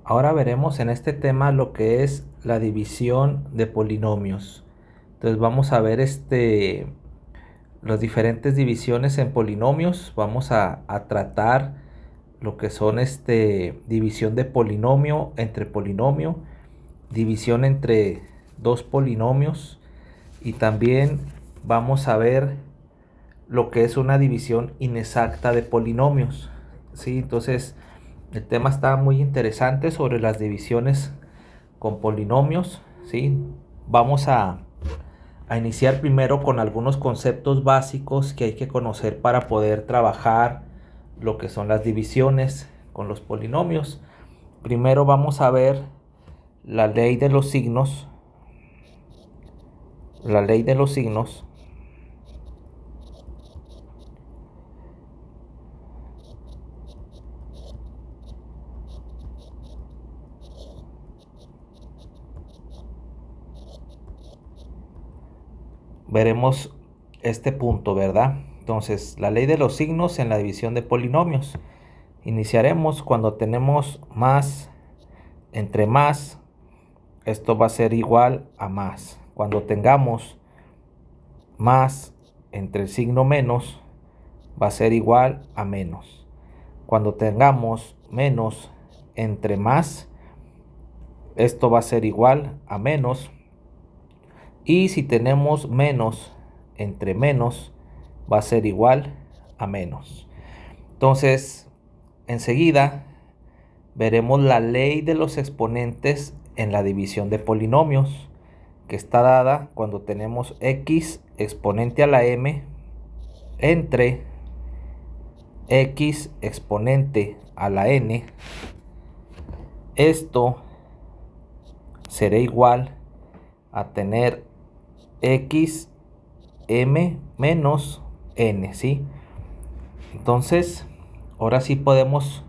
Ahora veremos en este tema lo que es la división de polinomios. Entonces vamos a ver las diferentes divisiones en polinomios. Vamos a tratar lo que son división de polinomio entre polinomio, división entre dos polinomios, y también vamos a ver lo que es una división inexacta de polinomios. ¿Sí? Entonces el tema está muy interesante sobre las divisiones con polinomios. ¿Sí? Vamos a iniciar primero con algunos conceptos básicos que hay que conocer para poder trabajar lo que son las divisiones con los polinomios. Primero vamos a ver la ley de los signos. La ley de los signos veremos este punto, ¿verdad? Entonces, la ley de los signos en la división de polinomios. Iniciaremos cuando tenemos más entre más, esto va a ser igual a más. Cuando tengamos más entre el signo menos, va a ser igual a menos. Cuando tengamos menos entre más, esto va a ser igual a menos. Y si tenemos menos entre menos, va a ser igual a menos. Entonces, enseguida veremos la ley de los exponentes en la división de polinomios, que está dada cuando tenemos x exponente a la m entre x exponente a la n. Esto será igual a tener x m menos n, ¿sí? Entonces, ahora sí podemos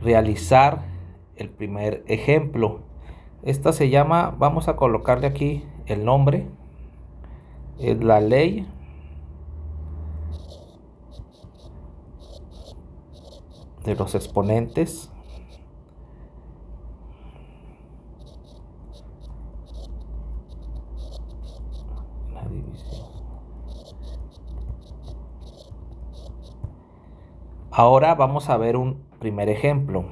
realizar el primer ejemplo. Esta se llama, vamos a colocarle aquí el nombre, es la ley de los exponentes la división. Ahora vamos a ver un primer ejemplo.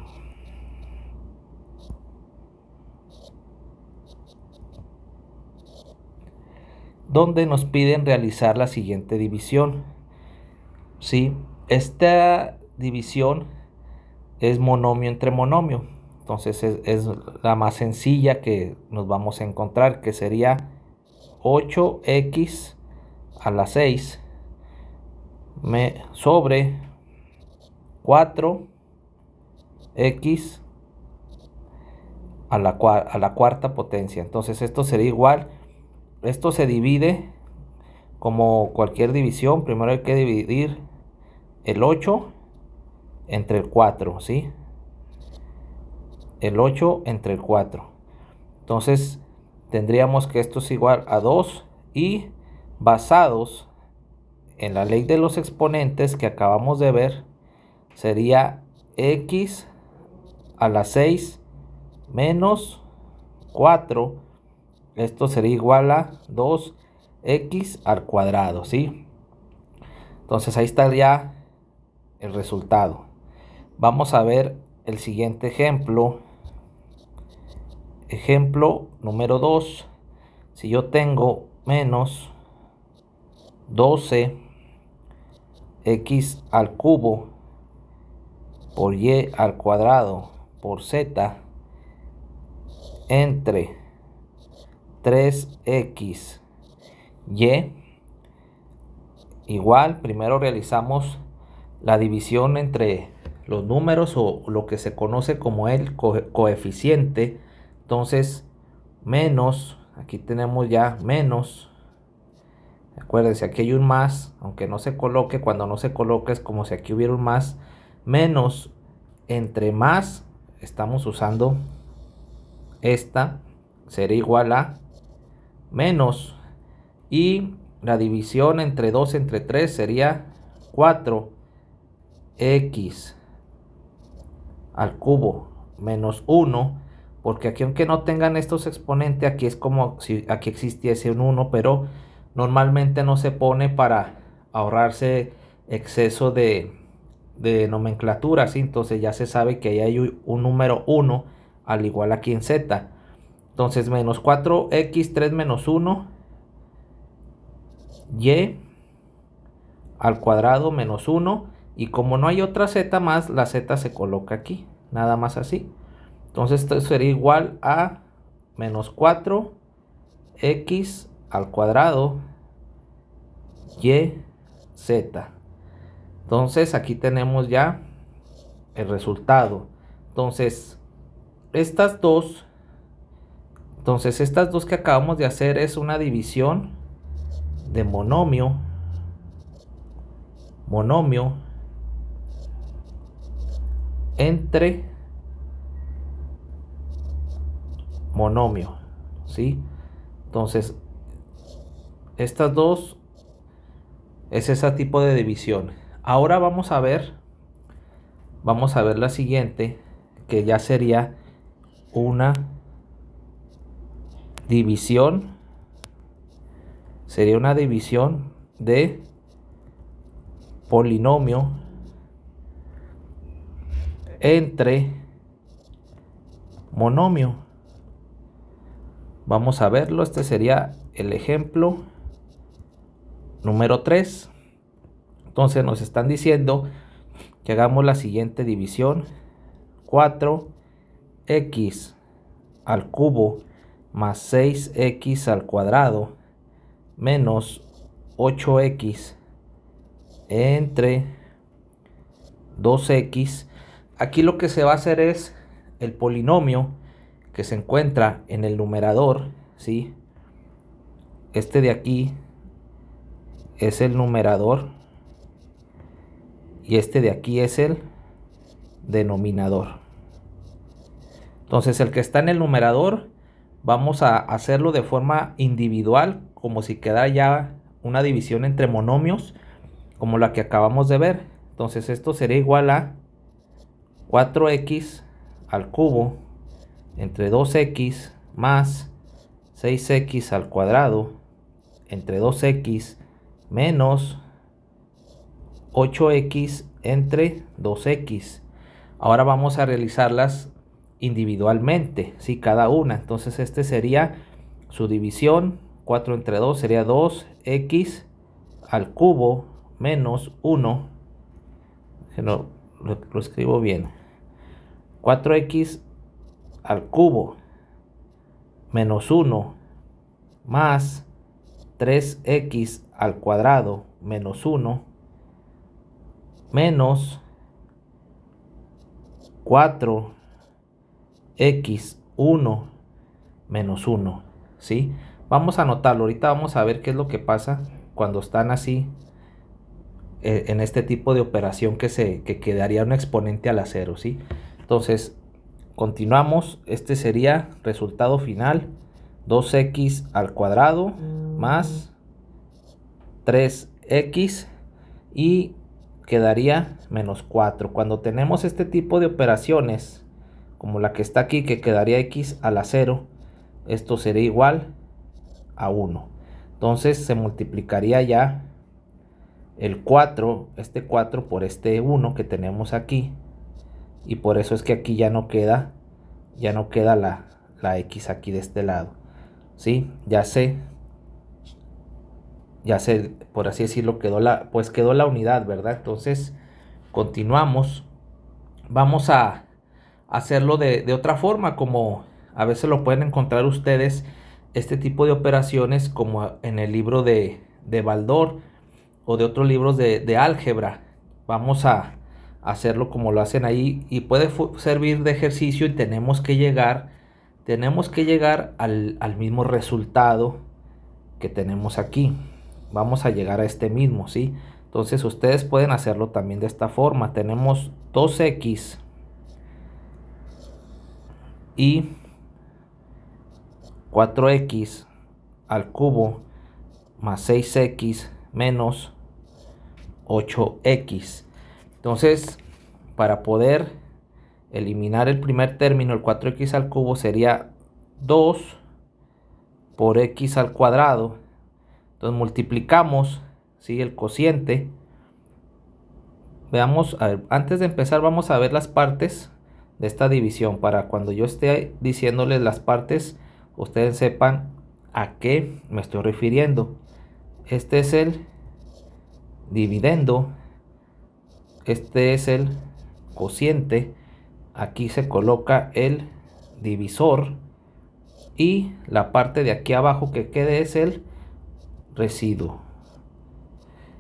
Donde nos piden realizar la siguiente división. ¿Sí? Esta división es monomio entre monomio. Entonces es la más sencilla que nos vamos a encontrar, que sería 8x a la 6 sobre 4x a la cuarta potencia. Entonces esto sería igual. Esto se divide como cualquier división. Primero hay que dividir el 8 entre el 4, ¿sí? El 8 entre el 4. Entonces tendríamos que esto es igual a 2, y basados en la ley de los exponentes que acabamos de ver, sería x a la 6 menos 4. Esto sería igual a 2x al cuadrado, ¿sí? Entonces ahí estaría el resultado. Vamos a ver el siguiente ejemplo. Ejemplo número 2. Si yo tengo menos 12x al cubo por y al cuadrado por z entre 3x y, igual primero realizamos la división entre los números, o lo que se conoce como el coeficiente. Entonces menos, aquí tenemos ya menos, acuérdense, aquí hay un más, aunque no se coloque, cuando no se coloque es como si aquí hubiera un más. Menos entre más, estamos usando esta, será igual a menos, y la división entre 2 entre 3 sería 4x al cubo menos 1, porque aquí aunque no tengan estos exponentes, aquí es como si aquí existiese un 1, pero normalmente no se pone para ahorrarse exceso de nomenclatura, ¿sí? Entonces ya se sabe que ahí hay un número 1 al igual aquí en Z. Entonces menos 4x 3 menos 1 y al cuadrado menos 1, y como no hay otra z más, la z se coloca aquí, nada más así. Entonces esto sería igual a menos 4x al cuadrado y z. Entonces aquí tenemos ya el resultado. Entonces estas dos que acabamos de hacer es una división de monomio entre monomio, ¿sí? Entonces estas dos es ese tipo de división. Ahora vamos a ver la siguiente, que ya sería una división, de polinomio entre monomio. Vamos a verlo. Este sería el ejemplo número 3. Entonces nos están diciendo que hagamos la siguiente división: 4x al cubo más 6x al cuadrado menos 8x entre 2x. Aquí lo que se va a hacer es el polinomio que se encuentra en el numerador, ¿sí? Este de aquí es el numerador y este de aquí es el denominador. Entonces el que está en el numerador vamos a hacerlo de forma individual, como si quedara ya una división entre monomios, como la que acabamos de ver. Entonces esto sería igual a 4x al cubo entre 2x más 6x al cuadrado entre 2x menos 8x entre 2x. Ahora vamos a realizarlas individualmente, ¿sí? Cada una. Entonces este sería su división. 4 entre 2 sería 2x al cubo menos 1. No, lo escribo bien. 4x al cubo menos 1 más 3x al cuadrado menos 1 menos 4x1 menos 1, ¿sí? Vamos a anotarlo. Ahorita vamos a ver qué es lo que pasa cuando están así, en este tipo de operación que quedaría un exponente a la cero, ¿sí? Entonces continuamos. Este sería resultado final: 2x al cuadrado más 3x y quedaría menos 4. Cuando tenemos este tipo de operaciones como la que está aquí, que quedaría x a la 0, esto sería igual a 1. Entonces se multiplicaría ya el 4, este 4 por este 1 que tenemos aquí, y por eso es que aquí ya no queda la x aquí de este lado, ¿sí? Ya sé, por así decirlo, quedó la unidad, ¿verdad? Entonces continuamos. Vamos a hacerlo de otra forma, como a veces lo pueden encontrar ustedes, este tipo de operaciones, como en el libro de Baldor o de otros libros de álgebra. Vamos a hacerlo como lo hacen ahí, y puede servir de ejercicio, y tenemos que llegar al mismo resultado que tenemos aquí. Vamos a llegar a este mismo, ¿sí? Entonces ustedes pueden hacerlo también de esta forma. Tenemos 2x y 4x al cubo más 6x menos 8x. Entonces, para poder eliminar el primer término, el 4x al cubo, sería 2 por x al cuadrado. Entonces multiplicamos, ¿sí?, el cociente. Veamos, a ver, antes de empezar vamos a ver las partes de esta división, para cuando yo esté diciéndoles las partes, ustedes sepan a qué me estoy refiriendo. Este es el dividendo, este es el cociente, aquí se coloca el divisor y la parte de aquí abajo que quede es el residuo.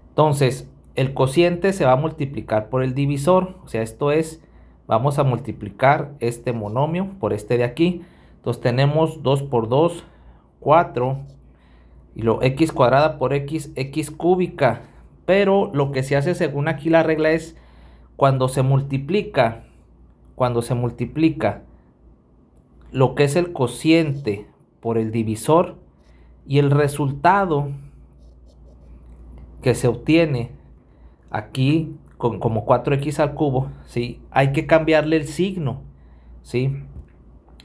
Entonces el cociente se va a multiplicar por el divisor, o sea, esto es, vamos a multiplicar este monomio por este de aquí. Entonces tenemos 2 por 2, 4, y lo x cuadrada por x, x cúbica. Pero lo que se hace según aquí la regla es cuando se multiplica lo que es el cociente por el divisor y el resultado que se obtiene aquí como 4x al cubo, ¿sí?, hay que cambiarle el signo, ¿sí?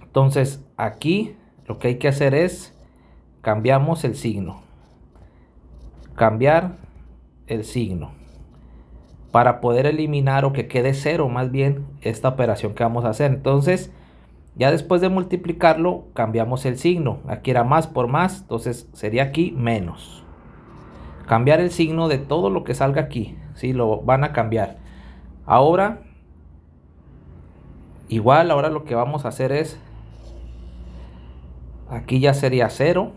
Entonces aquí lo que hay que hacer es cambiamos el signo, cambiar el signo para poder eliminar o que quede cero más bien esta operación que vamos a hacer. Entonces ya después de multiplicarlo cambiamos el signo, aquí era más por más, entonces sería aquí menos. Cambiar el signo de todo lo que salga aquí, ¿sí?, lo van a cambiar. Ahora igual, ahora lo que vamos a hacer es, aquí ya sería 0,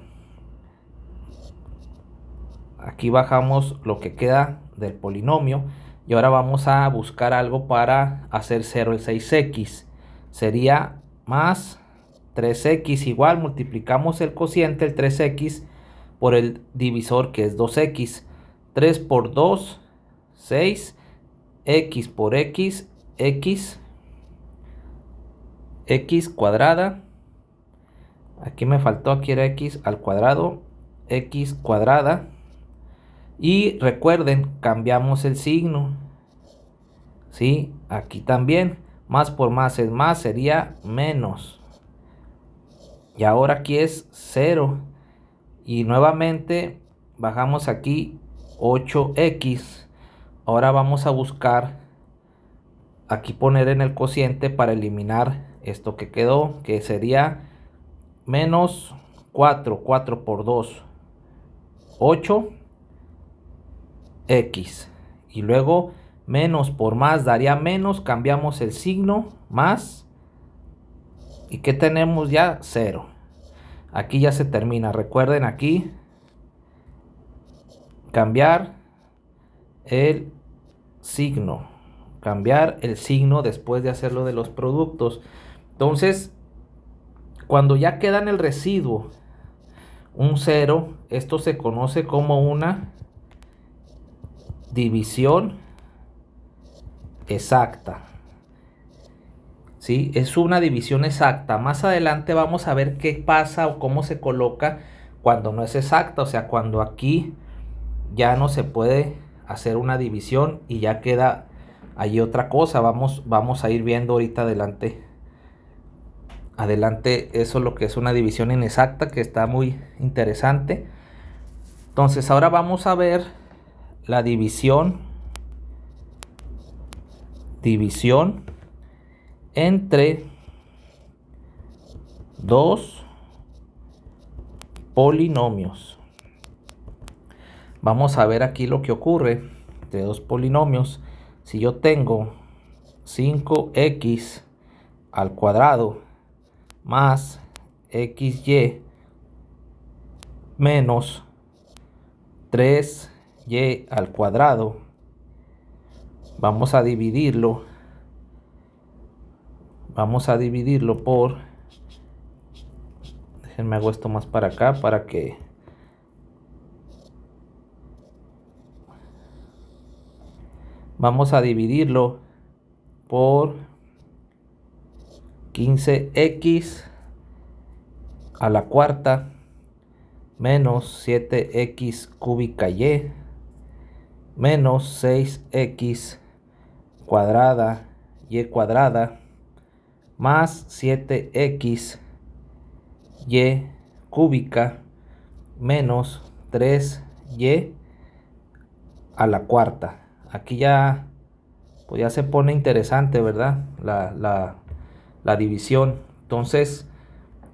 aquí bajamos lo que queda del polinomio y ahora vamos a buscar algo para hacer 0 el 6x, sería más 3x, igual multiplicamos el cociente, el 3x, por el divisor que es 2x, 3 por 2, 6, x por x, x cuadrada, aquí me faltó, aquí era x al cuadrado, x cuadrada, y recuerden, cambiamos el signo, ¿sí?, aquí también, más por más es más, sería menos, y ahora aquí es 0, y nuevamente bajamos aquí 8x, ahora vamos a buscar aquí poner en el cociente para eliminar esto que quedó, que sería menos 4, 4 por 2, 8x, y luego menos por más daría menos, cambiamos el signo, más, y que tenemos ya 0. Aquí ya se termina, recuerden aquí cambiar el signo, después de hacerlo de los productos. Entonces cuando ya queda en el residuo un 0, esto se conoce como una división exacta, ¿sí? Es una división exacta. Más adelante vamos a ver qué pasa o cómo se coloca cuando no es exacta, o sea, cuando aquí ya no se puede hacer una división y ya queda allí otra cosa. Vamos a ir viendo ahorita adelante eso, lo que es una división inexacta, que está muy interesante. Entonces ahora vamos a ver la división entre dos polinomios. Vamos a ver aquí lo que ocurre entre dos polinomios. Si yo tengo 5x al cuadrado más xy menos 3y al cuadrado, vamos a dividirlo por, déjenme hago esto más para acá para que vamos a dividirlo por 15x a la cuarta menos 7x cúbica y menos 6x cuadrada y cuadrada más 7x y cúbica menos 3y a la cuarta. Aquí ya, pues ya se pone interesante, ¿verdad? La división. Entonces,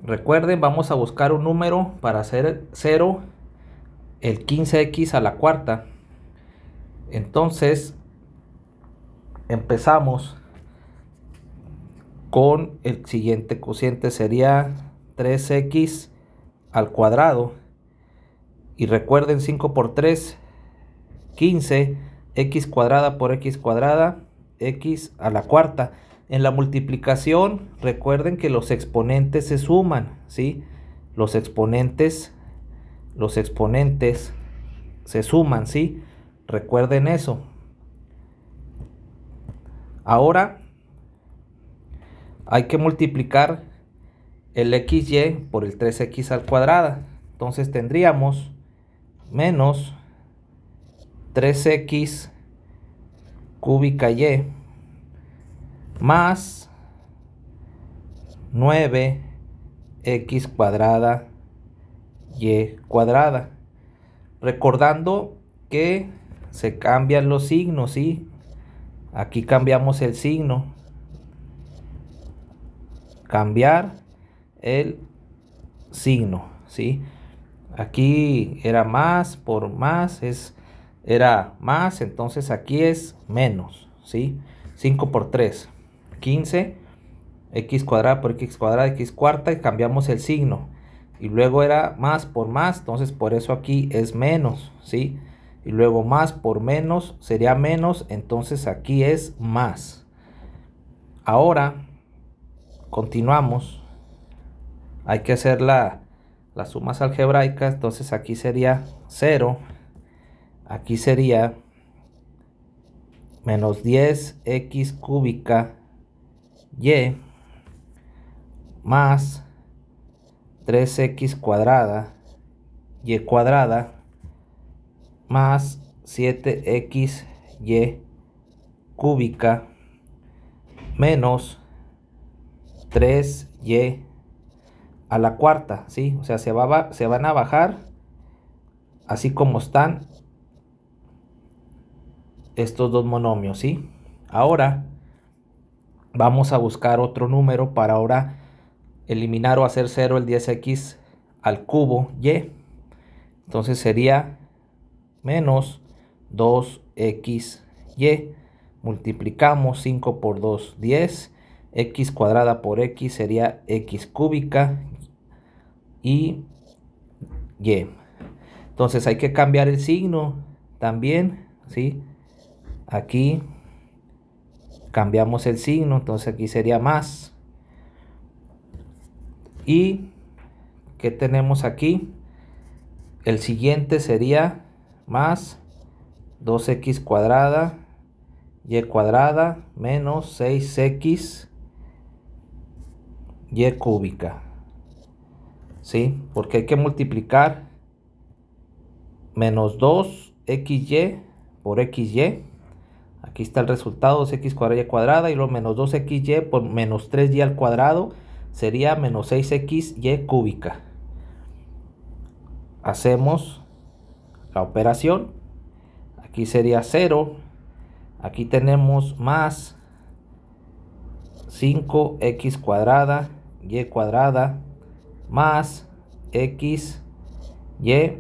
recuerden, vamos a buscar un número para hacer 0, el 15x a la cuarta. Entonces, empezamos con el siguiente cociente, sería 3x al cuadrado. Y recuerden, 5 por 3, 15, x cuadrada por x cuadrada, x a la cuarta. En la multiplicación, recuerden que los exponentes se suman, ¿sí? Los exponentes se suman, ¿sí? Recuerden eso. Ahora hay que multiplicar el xy por el 3x al cuadrada. Entonces tendríamos menos 3x cúbica y más 9x cuadrada y cuadrada. Recordando que se cambian los signos, ¿sí? Aquí cambiamos el signo. Cambiar el signo, ¿sí? Aquí era más por más, era más, entonces aquí es menos, ¿sí? 5 por 3, 15, x cuadrada por x cuadrada, x cuarta, y cambiamos el signo. Y luego era más por más, entonces por eso aquí es menos, ¿sí? Y luego más por menos sería menos, entonces aquí es más. Ahora continuamos. Hay que hacer las sumas algebraicas, entonces aquí sería 0. Aquí sería menos 10x cúbica y más 3x cuadrada y cuadrada más 7x y cúbica menos 3y a la cuarta, ¿sí? O sea, se van a bajar así como están estos dos monomios, ¿sí? Ahora vamos a buscar otro número para ahora eliminar o hacer 0 el 10x al cubo y. Entonces sería menos 2xy. Multiplicamos 5 por 2, 10. X cuadrada por x sería x cúbica y y. Entonces hay que cambiar el signo también, ¿sí? Aquí cambiamos el signo, entonces aquí sería más. ¿Y qué tenemos aquí? El siguiente sería más 2x cuadrada y cuadrada menos 6x y cúbica, ¿sí? Porque hay que multiplicar menos 2xy por xy. Aquí está el resultado, 2x cuadrada y cuadrada, y luego menos 2xy por menos 3y al cuadrado sería menos 6xy cúbica. Hacemos la operación. Aquí sería 0. Aquí tenemos más 5x cuadrada y cuadrada más x y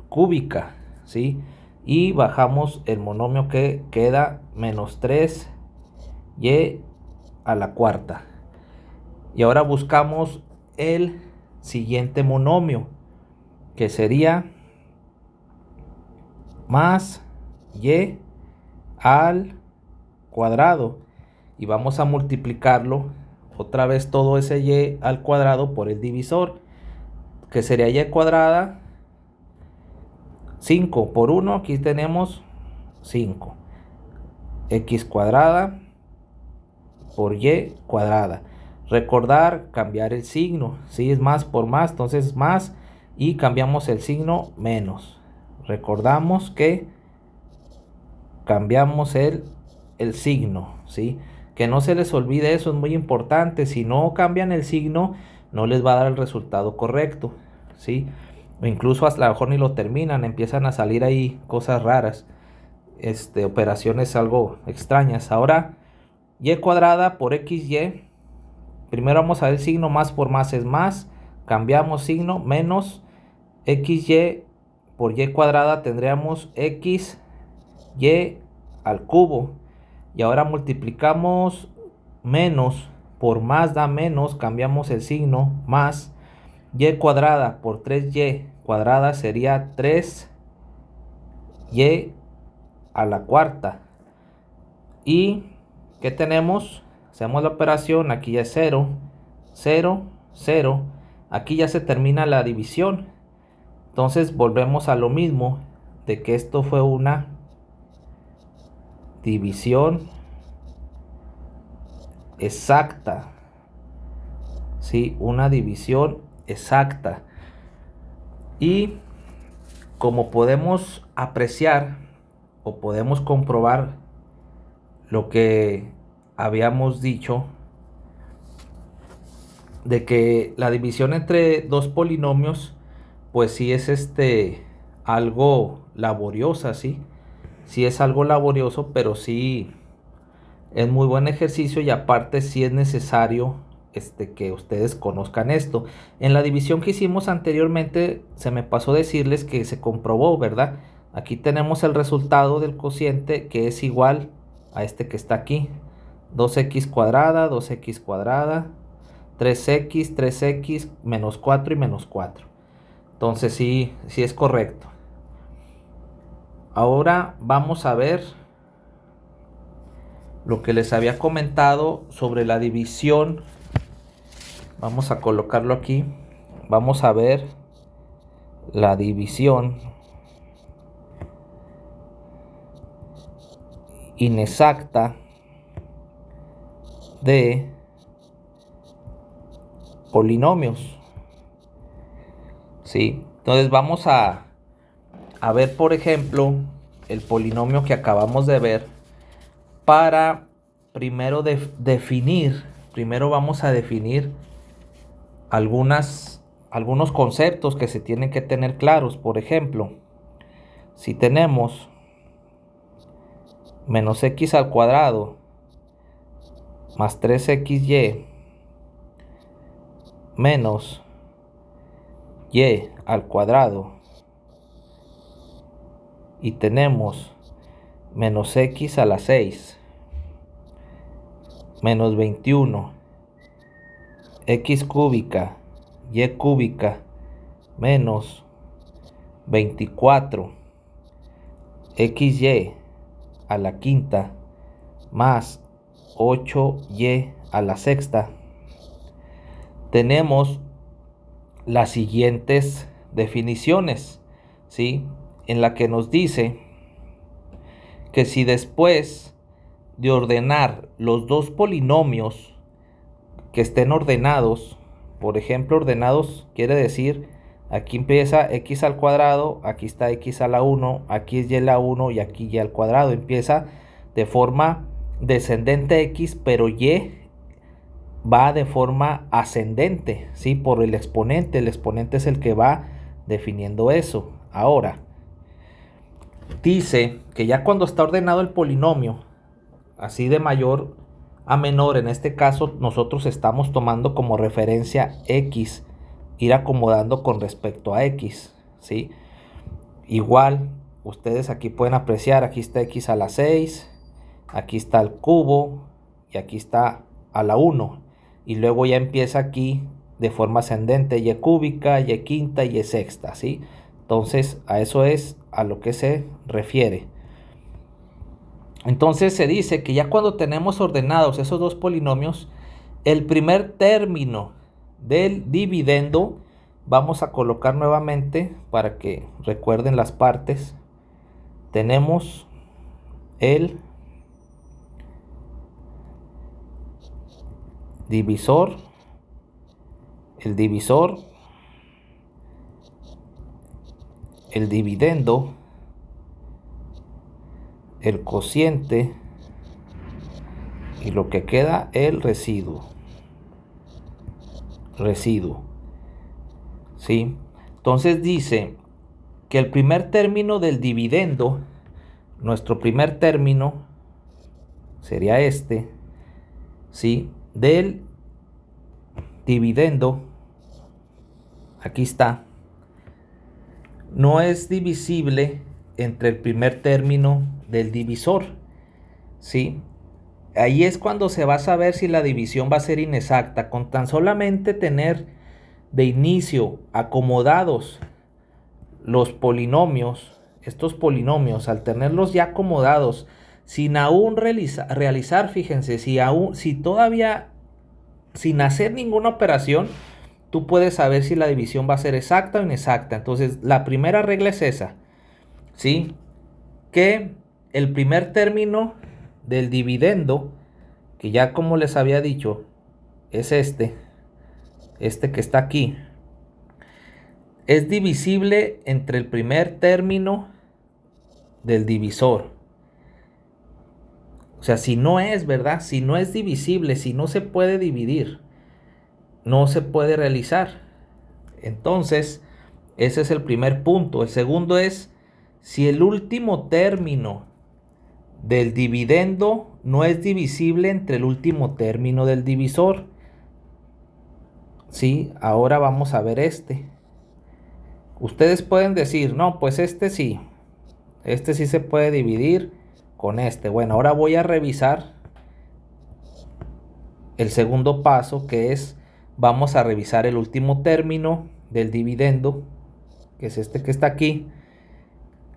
cúbica, ¿sí? Y bajamos el monomio que queda menos 3y a la cuarta. Y ahora buscamos el siguiente monomio, que sería más y al cuadrado. Y vamos a multiplicarlo otra vez todo ese y al cuadrado por el divisor, que sería y cuadrada. 5 por 1, aquí tenemos 5. X cuadrada por y cuadrada. Recordar cambiar el signo. Si es más por más, entonces más. Y cambiamos el signo menos. Recordamos que cambiamos el signo, ¿sí? Que no se les olvide eso, es muy importante. Si no cambian el signo, no les va a dar el resultado correcto, ¿sí? O incluso hasta a lo mejor ni lo terminan, empiezan a salir ahí cosas raras, operaciones algo extrañas. Ahora, y cuadrada por xy. Primero vamos a ver el signo, más por más es más. Cambiamos signo, menos xy por y cuadrada tendríamos xy al cubo. Y ahora multiplicamos menos por más da menos, cambiamos el signo, más y cuadrada por 3y cuadrada sería 3y a la cuarta. ¿Y qué tenemos? Hacemos la operación, aquí ya es 0, 0, 0. Aquí ya se termina la división. Entonces volvemos a lo mismo, de que esto fue una división exacta. Sí, una división exacta. Y como podemos apreciar o podemos comprobar lo que habíamos dicho, de que la división entre dos polinomios pues sí es algo laboriosa, sí es algo laborioso, pero sí es muy buen ejercicio, y aparte sí es necesario que ustedes conozcan esto. En la división que hicimos anteriormente se me pasó decirles que se comprobó, ¿verdad? Aquí tenemos el resultado del cociente, que es igual a este que está aquí: 2x cuadrada, 2x cuadrada, 3x, 3x, menos 4 y menos 4. Entonces sí es correcto. Ahora vamos a ver lo que les había comentado sobre la división. Vamos a colocarlo aquí. Vamos a ver la división inexacta de polinomios. ¿Sí? Entonces vamos a ver, por ejemplo, el polinomio que acabamos de ver. Para primero primero vamos a definir algunos conceptos que se tienen que tener claros. Por ejemplo, si tenemos menos x al cuadrado más 3xy menos y al cuadrado, y tenemos menos x a la 6 menos 21 x cúbica y cúbica menos 24 xy a la quinta más 8y a la sexta, tenemos las siguientes definiciones, ¿sí? En la que nos dice que si después de ordenar los dos polinomios que estén ordenados, por ejemplo, ordenados quiere decir, aquí empieza x al cuadrado, aquí está x a la 1, aquí es y a la 1 y aquí y al cuadrado. Empieza de forma descendente x, pero y va de forma ascendente, ¿sí? Por el exponente. El exponente es el que va definiendo eso. Ahora, dice que ya cuando está ordenado el polinomio, así de mayor a menor, en este caso nosotros estamos tomando como referencia x, ir acomodando con respecto a x, ¿sí? Igual, ustedes aquí pueden apreciar, aquí está x a la 6, aquí está el cubo y aquí está a la 1. Y luego ya empieza aquí de forma ascendente y cúbica, y quinta y sexta, ¿sí? Entonces a eso es a lo que se refiere. Entonces se dice que ya cuando tenemos ordenados esos dos polinomios, el primer término del dividendo, vamos a colocar nuevamente para que recuerden las partes. Tenemos el divisor, el dividendo, el cociente y lo que queda el residuo. ¿Sí? Entonces dice que el primer término del dividendo, nuestro primer término sería este, ¿sí? Del dividendo, aquí está, no es divisible entre el primer término del divisor, ¿sí? Ahí es cuando se va a saber si la división va a ser inexacta. Con tan solamente tener de inicio acomodados los polinomios, estos polinomios, al tenerlos ya acomodados, sin aún realizar, fíjense, si todavía sin hacer ninguna operación, tú puedes saber si la división va a ser exacta o inexacta. Entonces, la primera regla es esa, ¿sí? Que el primer término del dividendo, que ya como les había dicho, es este que está aquí, es divisible entre el primer término del divisor. O sea, si no es, ¿verdad? Si no es divisible, si no se puede dividir, no se puede realizar. Entonces, ese es el primer punto. El segundo es si el último término del dividendo no es divisible entre el último término del divisor. Sí, ahora vamos a ver este. Ustedes pueden decir, no, pues este sí se puede dividir con este. Bueno, ahora voy a revisar el segundo paso, que es, vamos a revisar el último término del dividendo, que es este que está aquí,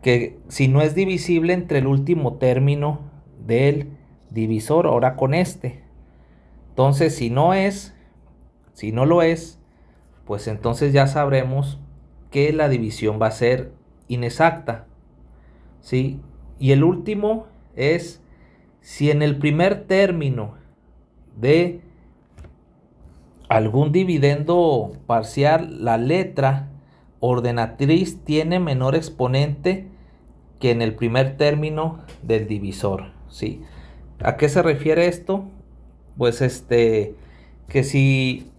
que si no es divisible entre el último término del divisor, ahora con este. Entonces, si no lo es, pues entonces ya sabremos que la división va a ser inexacta, ¿sí? Y el último es si en el primer término de algún dividendo parcial la letra ordenatriz tiene menor exponente que en el primer término del divisor, ¿sí? ¿A qué se refiere esto? Pues que si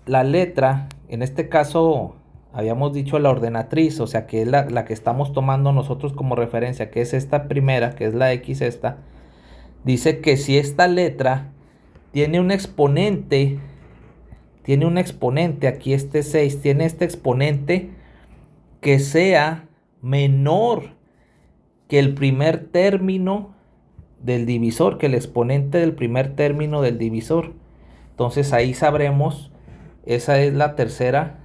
la letra, en este caso habíamos dicho la ordenatriz, o sea que es la que estamos tomando nosotros como referencia, que es esta primera, que es la X esta, dice que si esta letra tiene un exponente, aquí este 6, tiene este exponente que sea menor que el primer término del divisor, que el exponente del primer término del divisor. Entonces ahí sabremos, esa es la tercera,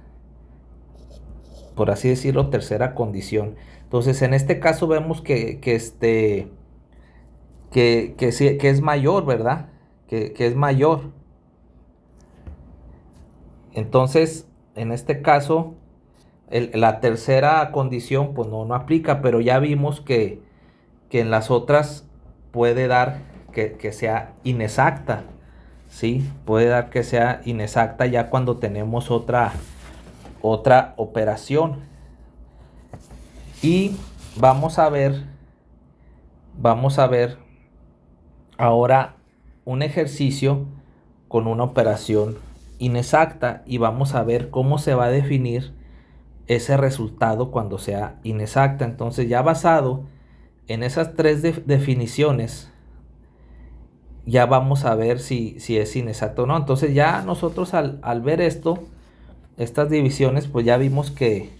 por así decirlo, tercera condición. Entonces en este caso vemos que es mayor, ¿verdad? Que es mayor. Entonces, en este caso, la tercera condición pues no aplica, pero ya vimos que en las otras puede dar que sea inexacta, ¿sí? Puede dar que sea inexacta ya cuando tenemos otra operación. Y vamos a ver ahora un ejercicio con una operación inexacta y vamos a ver cómo se va a definir ese resultado cuando sea inexacta. Entonces, ya basado en esas tres definiciones, ya vamos a ver si es inexacto o no. Entonces ya nosotros al ver estas divisiones, pues ya vimos que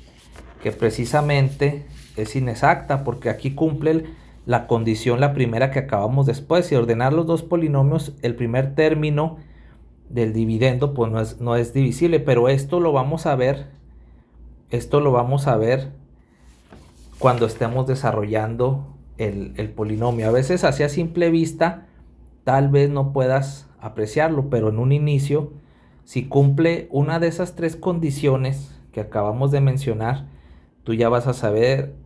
precisamente es inexacta, porque aquí cumple la condición, la primera que acabamos después. Si ordenar los dos polinomios, el primer término del dividendo pues no es divisible, pero esto lo vamos a ver cuando estemos desarrollando el polinomio. A veces así a simple vista tal vez no puedas apreciarlo, pero en un inicio, si cumple una de esas tres condiciones que acabamos de mencionar, tú ya vas a saber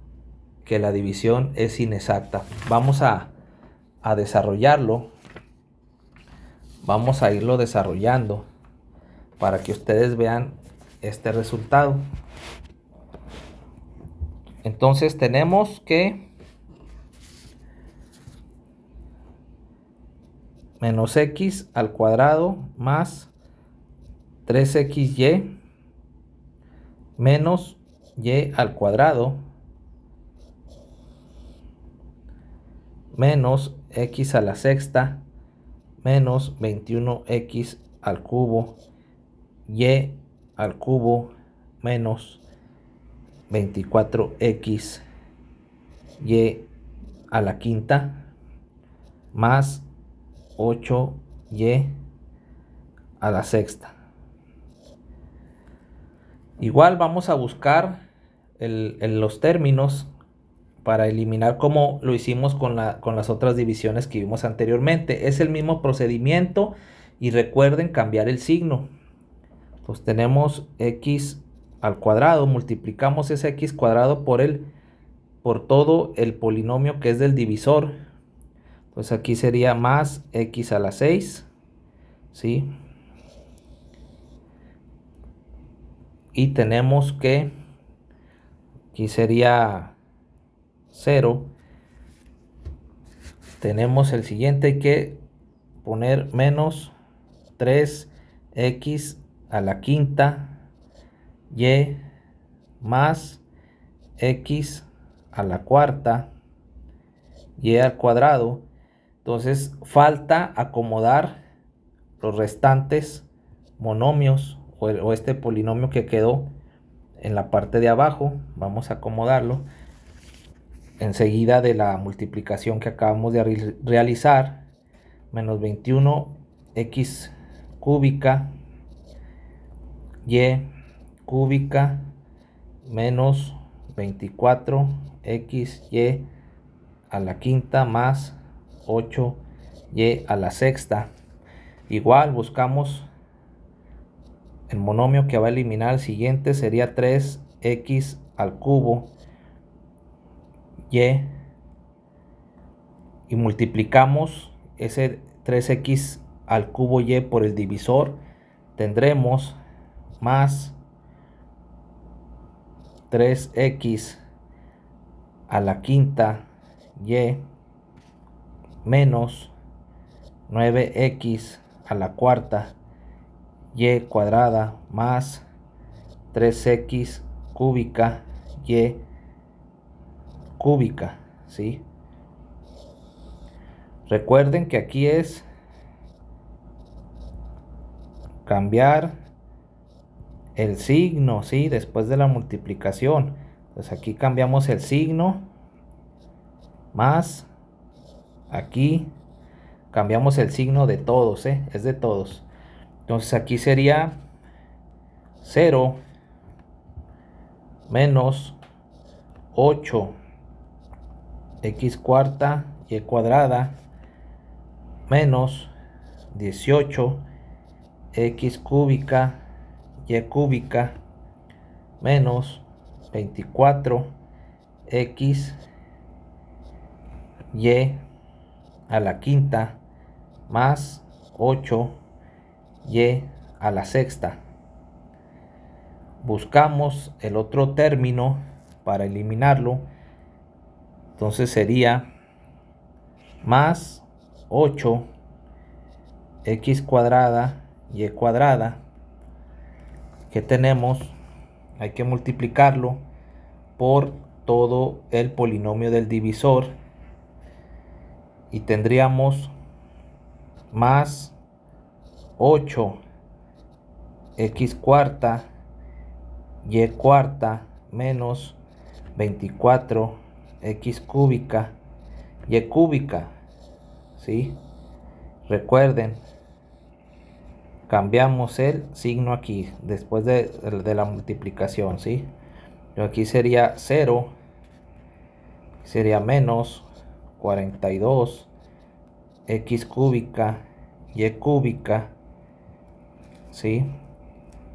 que la división es inexacta. Vamos a desarrollarlo. Vamos a irlo desarrollando para que ustedes vean este resultado. Entonces tenemos que menos x al cuadrado más 3xy menos y al cuadrado menos x a la sexta menos 21x al cubo y al cubo menos 24x y a la quinta más 8y a la sexta. Igual vamos a buscar los términos para eliminar como lo hicimos con las otras divisiones que vimos anteriormente. Es el mismo procedimiento y recuerden cambiar el signo. Pues tenemos x al cuadrado, multiplicamos ese x cuadrado por todo el polinomio que es del divisor. Pues aquí sería más x a la 6, ¿sí? Y tenemos que aquí sería 0. Tenemos el siguiente, hay que poner menos 3x a la quinta y más x a la cuarta y al cuadrado. Entonces falta acomodar los restantes monomios o este polinomio que quedó en la parte de abajo. Vamos a acomodarlo enseguida de la multiplicación que acabamos de realizar. Menos 21x cúbica y cúbica menos 24xy a la quinta más 8y a la sexta. Igual buscamos el monomio que va a eliminar. El siguiente sería 3x al cubo y multiplicamos ese 3x al cubo y por el divisor. Tendremos más 3x a la quinta y menos 9x a la cuarta y cuadrada más 3x cúbica y cúbica, ¿sí? Recuerden que aquí es cambiar el signo, ¿sí? Después de la multiplicación. Pues aquí cambiamos el signo más aquí cambiamos el signo de todos, es de todos. Entonces aquí sería 0 menos 8 x cuarta y cuadrada menos 18 x cúbica y cúbica menos 24 x y a la quinta más 8 y a la sexta. Buscamos el otro término para eliminarlo. Entonces sería más 8 x cuadrada y cuadrada, que tenemos, hay que multiplicarlo por todo el polinomio del divisor y tendríamos más 8 x cuarta y cuarta menos 24 x cúbica y cúbica, ¿sí? Recuerden, cambiamos el signo aquí después de la multiplicación, ¿sí? Aquí sería 0, sería menos 42 x cúbica y cúbica, ¿sí?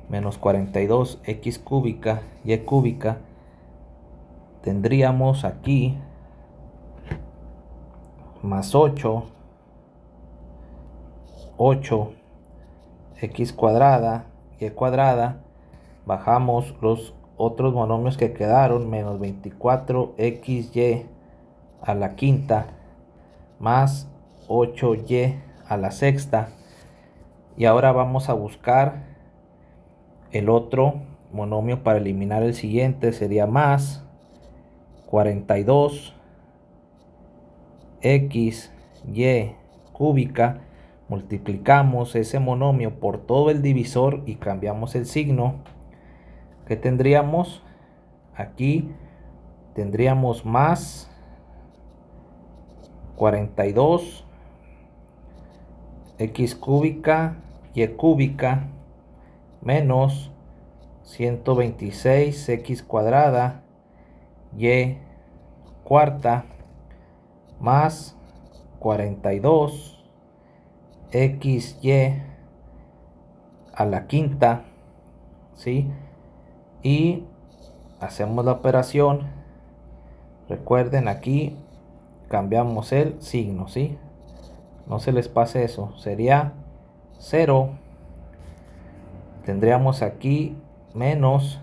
Menos 42 x cúbica y cúbica. Tendríamos aquí más 8 x cuadrada y cuadrada. Bajamos los otros monomios que quedaron, menos 24xy a la quinta más 8y a la sexta. Y ahora vamos a buscar el otro monomio para eliminar el siguiente. Sería más 42 x y cúbica. Multiplicamos ese monomio por todo el divisor y cambiamos el signo. ¿Qué tendríamos? Aquí tendríamos más 42 x cúbica y cúbica menos 126 x cuadrada y cuarta más 42 xy a la quinta, ¿sí? Y hacemos la operación. Recuerden, aquí cambiamos el signo, ¿sí? No se les pase eso. Sería 0. Tendríamos aquí menos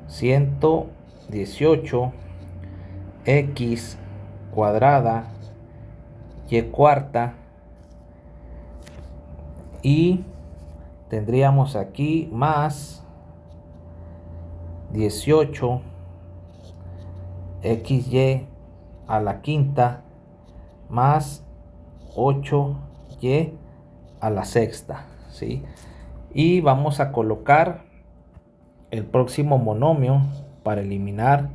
118 x cuadrada y cuarta. Y tendríamos aquí más 18 xy a la quinta más 8y a la sexta, ¿sí? Y vamos a colocar el próximo monomio para eliminar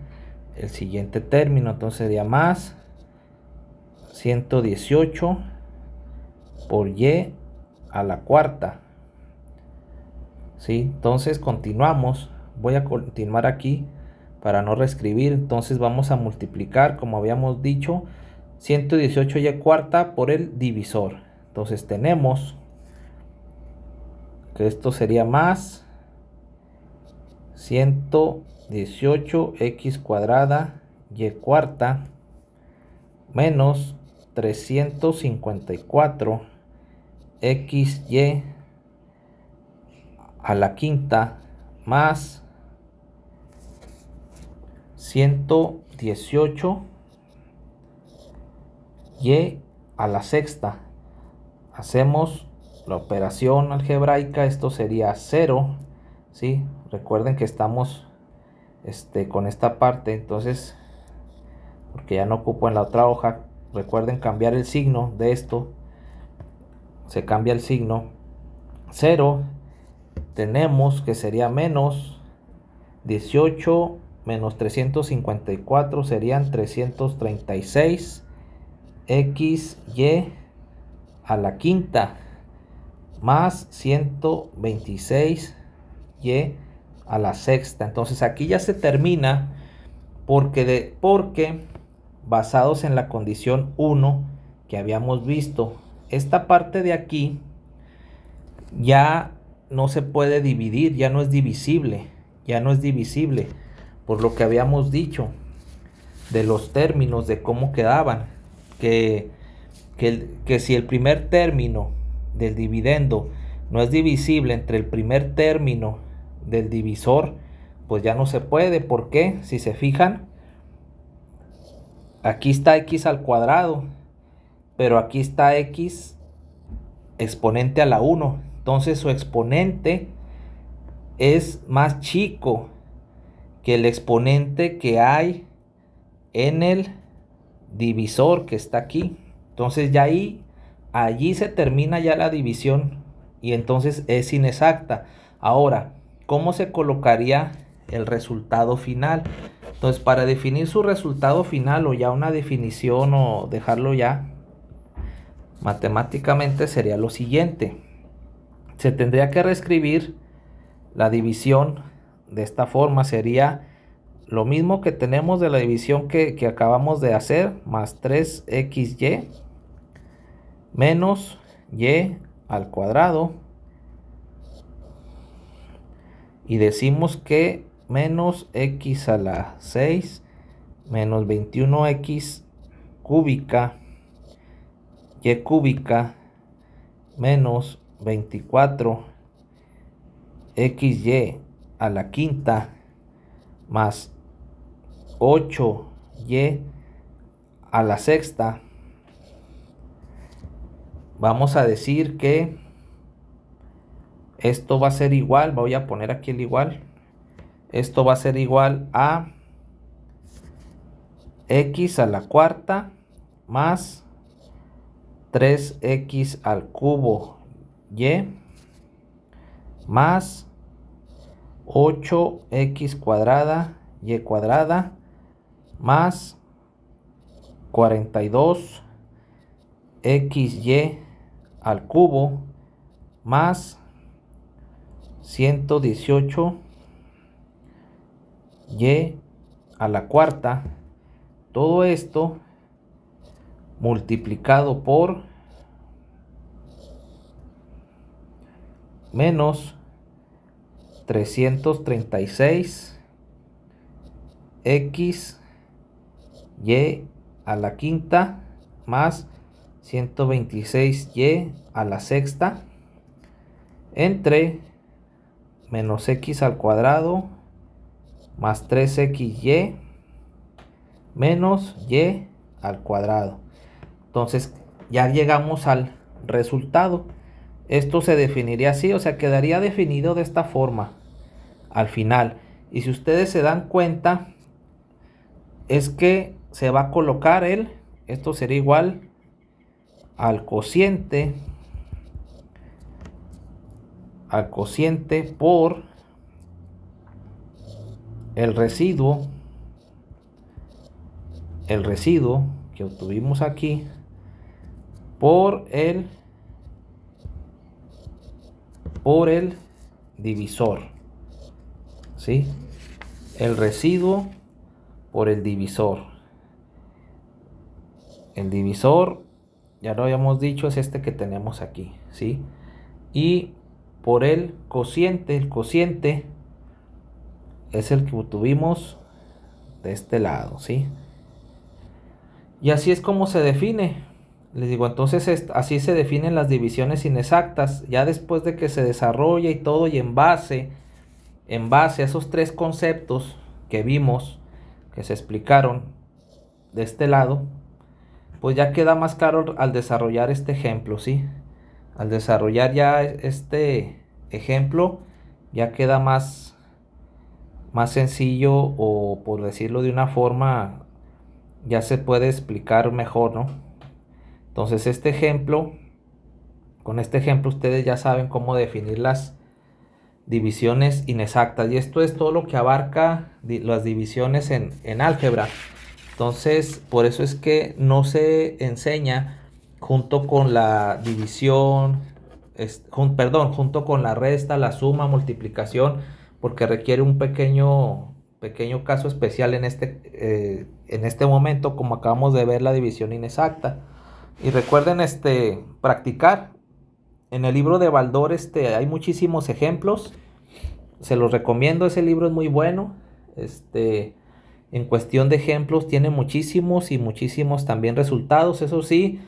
el siguiente término. Entonces sería más 118 por y a la cuarta, ¿sí? Entonces continuamos. Voy a continuar aquí para no reescribir. Entonces vamos a multiplicar, como habíamos dicho, 118 y cuarta por el divisor. Entonces tenemos que esto sería más 118 x cuadrada y cuarta menos 354 xy a la quinta más 118 y a la sexta. Hacemos la operación algebraica. Esto sería 0, ¿sí? Recuerden que estamos con esta parte, entonces, porque ya no ocupo en la otra hoja. Recuerden cambiar el signo de esto. Se cambia el signo. 0. Tenemos que sería menos 18 menos 354 serían 336 xy a la quinta más 126 y a la sexta. Entonces aquí ya se termina porque basados en la condición 1 que habíamos visto, esta parte de aquí ya no se puede dividir, ya no es divisible, por lo que habíamos dicho de los términos, de cómo quedaban, que si el primer término del dividendo no es divisible entre el primer término del divisor, pues ya no se puede. ¿Por qué? Si se fijan, aquí está x al cuadrado, pero aquí está x exponente a la 1. Entonces su exponente es más chico que el exponente que hay en el divisor que está aquí. Entonces ya allí se termina ya la división y entonces es inexacta. Ahora, ¿cómo se colocaría el resultado final? Entonces, para definir su resultado final, o ya una definición, o dejarlo ya matemáticamente, sería lo siguiente. Se tendría que reescribir la división de esta forma. Sería lo mismo que tenemos de la división que acabamos de hacer, más 3xy menos y al cuadrado, y decimos que menos x a la 6 menos 21x cúbica y cúbica menos 24 xy a la quinta más 8y a la sexta vamos a decir que esto va a ser igual, voy a poner aquí el igual, esto va a ser igual a x a la cuarta más 3x al cubo y más 8x cuadrada y cuadrada más 42xy al cubo más 118y a la cuarta. Todo esto multiplicado por menos 336 x y a la quinta más 126y a la sexta entre menos x al cuadrado más 3xy menos y al cuadrado. Entonces ya llegamos al resultado. Esto se definiría así, o sea, quedaría definido de esta forma al final. Y si ustedes se dan cuenta, es que se va a colocar esto sería igual al cociente por el residuo que obtuvimos aquí por el divisor, ¿sí? El residuo por el divisor. El divisor, ya lo habíamos dicho, es este que tenemos aquí, ¿sí? Y por el cociente es el que obtuvimos de este lado, ¿sí? Y así es como se define. Les digo, entonces así se definen las divisiones inexactas. Ya después de que se desarrolla y todo, y en base a esos tres conceptos que vimos, que se explicaron de este lado, pues ya queda más claro al desarrollar este ejemplo, ¿sí? Al desarrollar ya este ejemplo, ya queda más sencillo, o por decirlo de una forma, ya se puede explicar mejor, ¿no? Entonces con este ejemplo ustedes ya saben cómo definir las divisiones inexactas, y esto es todo lo que abarca las divisiones en álgebra. Entonces por eso es que no se enseña junto con la división, junto con la resta, la suma, multiplicación, porque requiere un pequeño caso especial en este momento, como acabamos de ver la división inexacta. Y recuerden practicar. En el libro de Baldor hay muchísimos ejemplos. Se los recomiendo, ese libro es muy bueno. En cuestión de ejemplos tiene muchísimos y muchísimos también resultados. Eso sí,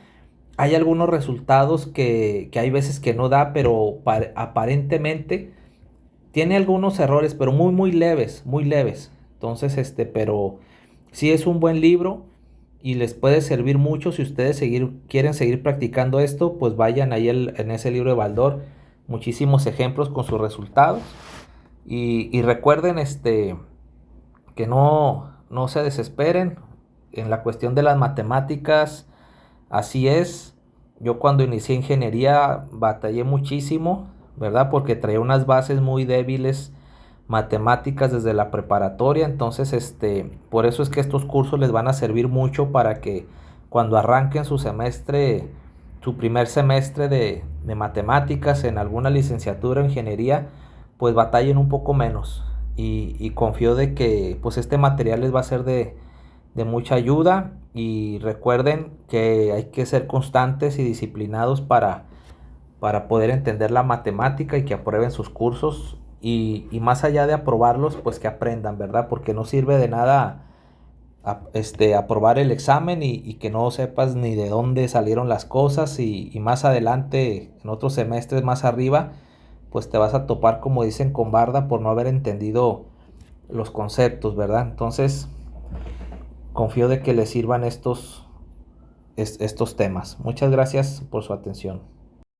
hay algunos resultados que hay veces que no da, pero aparentemente tiene algunos errores, pero muy muy leves, muy leves. Entonces, pero sí es un buen libro y les puede servir mucho. Si ustedes quieren seguir practicando esto, pues vayan ahí en ese libro de Baldor, muchísimos ejemplos con sus resultados. Y recuerden que no se desesperen en la cuestión de las matemáticas. Así es, yo cuando inicié ingeniería batallé muchísimo, ¿verdad? Porque traía unas bases muy débiles matemáticas desde la preparatoria. Entonces por eso es que estos cursos les van a servir mucho para que cuando arranquen su primer semestre de matemáticas en alguna licenciatura o ingeniería, pues batallen un poco menos. Y confío de que pues este material les va a ser de mucha ayuda. Y recuerden que hay que ser constantes y disciplinados para poder entender la matemática y que aprueben sus cursos. Y más allá de aprobarlos, pues que aprendan, ¿verdad? Porque no sirve de nada aprobar el examen y que no sepas ni de dónde salieron las cosas, y más adelante, en otros semestres más arriba, pues te vas a topar, como dicen, con barda por no haber entendido los conceptos, ¿verdad? Entonces confío de que les sirvan estos estos temas. Muchas gracias por su atención.